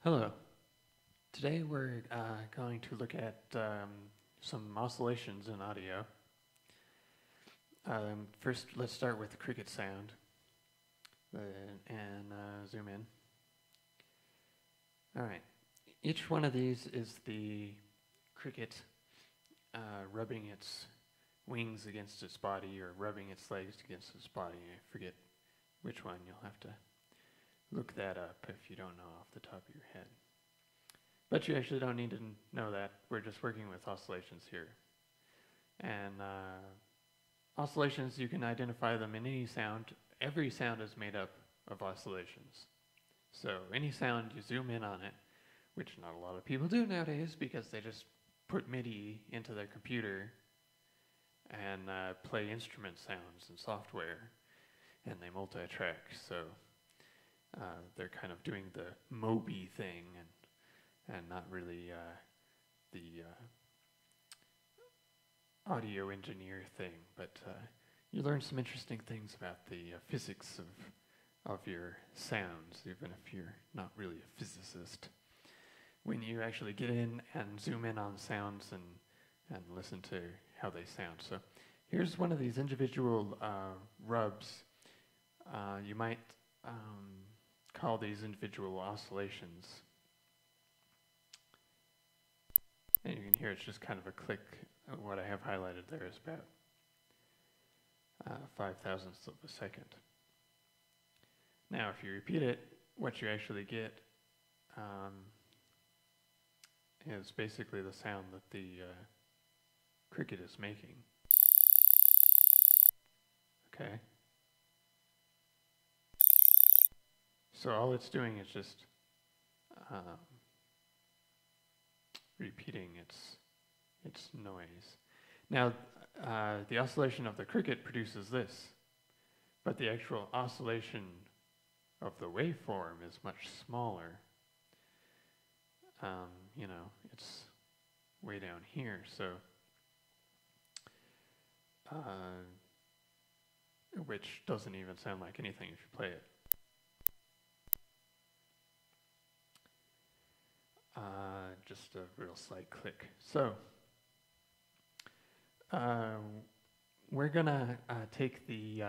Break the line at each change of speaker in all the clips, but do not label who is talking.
Hello. Today we're going to look at some oscillations in audio. First, let's start with the cricket sound and zoom in. All right. Each one of these is the cricket rubbing its wings against its body or rubbing its legs against its body. I forget which one. You'll have to look that up if you don't know off the top of your head. But you actually don't need to know that. We're just working with oscillations here. And oscillations, you can identify them in any sound. Every sound is made up of oscillations. So any sound, you zoom in on it, which not a lot of people do nowadays because they just put MIDI into their computer and play instrument sounds and software, and they multi-track. So they're kind of doing the Moby thing and not really the audio engineer thing, but you learn some interesting things about the physics of your sounds, even if you're not really a physicist. When you actually get in and zoom in on sounds and listen to how they sound. So here's one of these individual rubs. You might call these individual oscillations. And you can hear it's just kind of a click. What I have highlighted there is about 5/1000ths of a second. Now, if you repeat it, what you actually get is basically the sound that the cricket is making. Okay? So all it's doing is just repeating its noise. Now, the oscillation of the cricket produces this, but the actual oscillation of the waveform is much smaller. It's way down here, so which doesn't even sound like anything if you play it. Just a real slight click. So we're gonna take the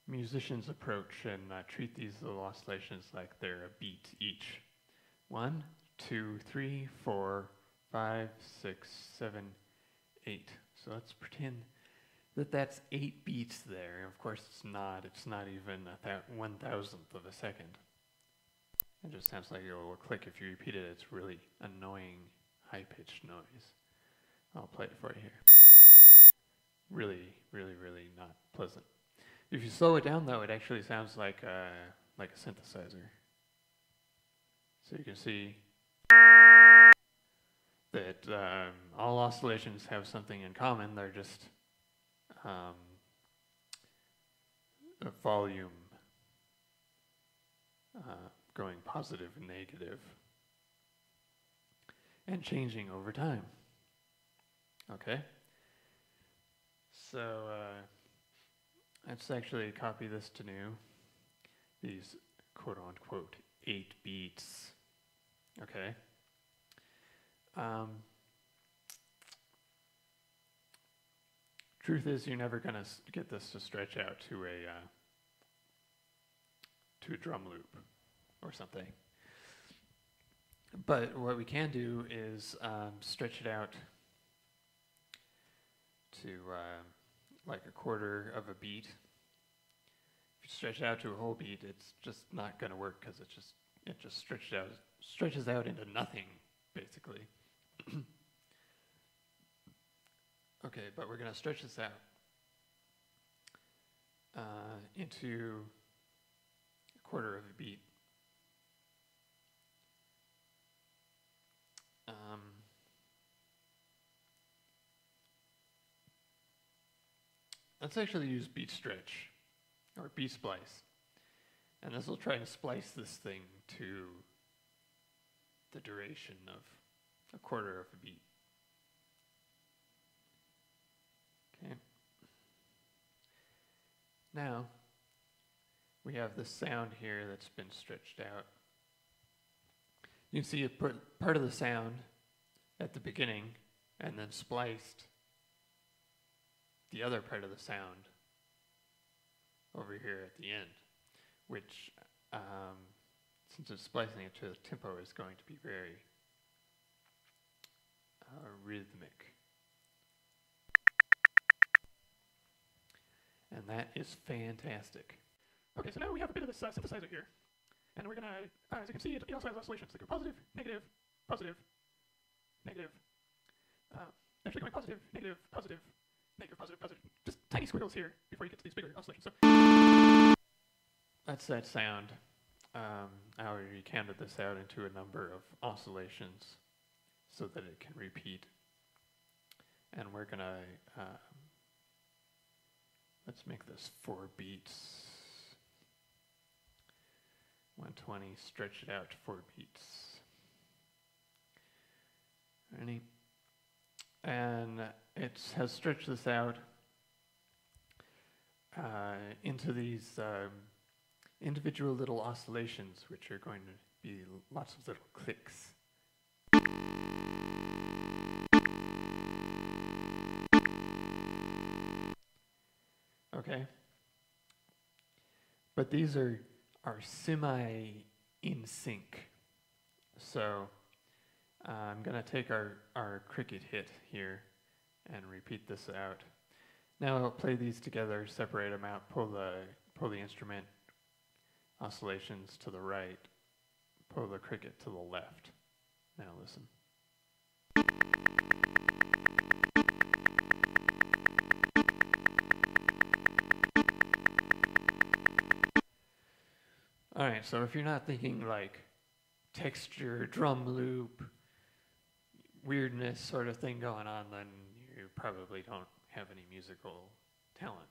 musician's approach and treat these little oscillations like they're a beat each. 1, 2, 3, 4, 5, 6, 7, 8. So let's pretend that that's 8 beats there. Of course it's not. It's not even 1/1000th of a second. It just sounds like a little click. If you repeat it, it's really annoying, high-pitched noise. I'll play it for you here. Really, really, really not pleasant. If you slow it down, though, it actually sounds like a synthesizer. So you can see that all oscillations have something in common. They're just a volume going positive and negative and changing over time. Okay? So let's actually copy this to new. These quote-unquote 8 beats. Okay? Truth is, you're never going to get this to stretch out to a drum loop or something. But what we can do is stretch it out to like a quarter of a beat. If you stretch it out to a whole beat, it's just not going to work because it just stretches out into nothing, basically. Okay, but we're going to stretch this out into a quarter of a beat. Let's actually use beat stretch or beat splice. And this will try to splice this thing to the duration of a quarter of a beat. Okay. Now, we have this sound here that's been stretched out You can see it put part of the sound at the beginning and then spliced the other part of the sound over here at the end, which, since it's splicing it to the tempo, is going to be very rhythmic. And that is fantastic.
Okay, so now we have a bit of this synthesizer here. And we're going to, as you can see, it also has oscillations. They go positive, negative, positive, negative. Actually going positive, negative, positive, negative, positive, positive. Just tiny squiggles here before you get to these bigger oscillations. So
that's that sound. I already counted this out into a number of oscillations so that it can repeat. And we're going to, let's make this 4 beats. 120, stretch it out to 4 beats. Ready? And it has stretched this out into these individual little oscillations, which are going to be lots of little clicks. Okay? But these are semi in sync. So I'm going to take our cricket hit here and repeat this out. Now I'll play these together, separate them out, pull the instrument oscillations to the right, pull the cricket to the left. Now listen. All right, so if you're not thinking like texture, drum loop, weirdness sort of thing going on, then you probably don't have any musical talent.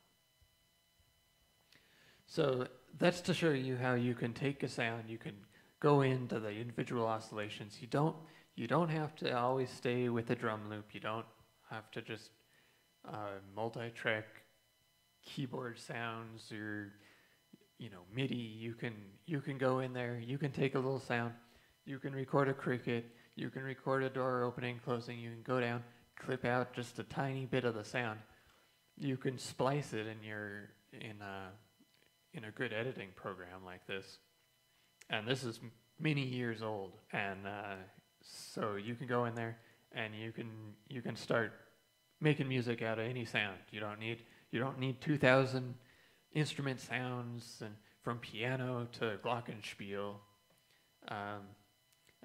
So that's to show you how you can take a sound, you can go into the individual oscillations. You don't have to always stay with the drum loop. You don't have to just multi-track keyboard sounds or MIDI. You can go in there, you can take a little sound, you can record a cricket, you can record a door opening, closing, you can go down, clip out just a tiny bit of the sound. You can splice it in a good editing program like this. And this is many years old, and so you can go in there and you can start making music out of any sound. You don't need 2,000 instrument sounds and from piano to glockenspiel,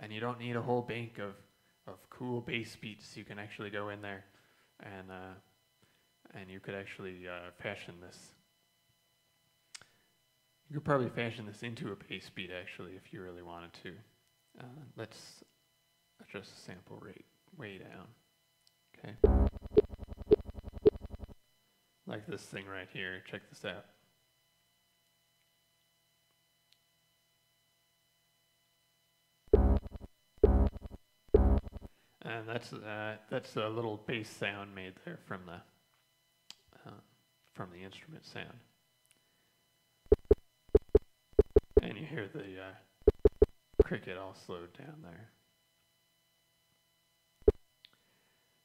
and you don't need a whole bank of cool bass beats. You can actually go in there and you could actually fashion this. You could probably fashion this into a bass beat actually if you really wanted to. Let's adjust the sample rate way down. Okay. Like this thing right here. Check this out. And that's a little bass sound made there from the instrument sound. And you hear the cricket all slowed down there.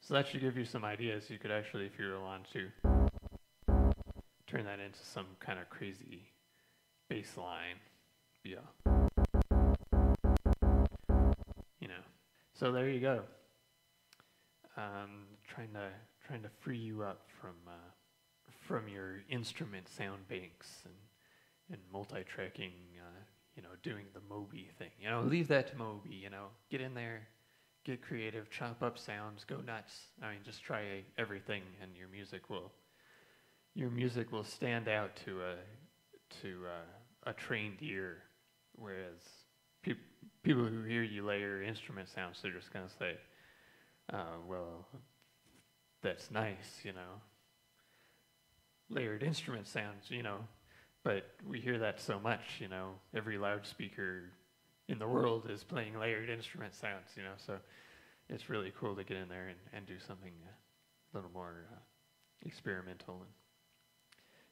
So that should give you some ideas. You could actually, if you really want to, turn that into some kind of crazy bass line. Yeah. So there you go. Trying to free you up from your instrument sound banks and multi-tracking, doing the Moby thing. Leave that to Moby, get in there, get creative, chop up sounds, go nuts. I mean, just try everything and your music will stand out to a trained ear, whereas people who hear you layer instrument sounds, they're just going to say, well, that's nice, layered instrument sounds, but we hear that so much, every loudspeaker in the world is playing layered instrument sounds, so it's really cool to get in there and do something a little more experimental.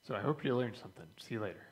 So I hope you learned something. See you later.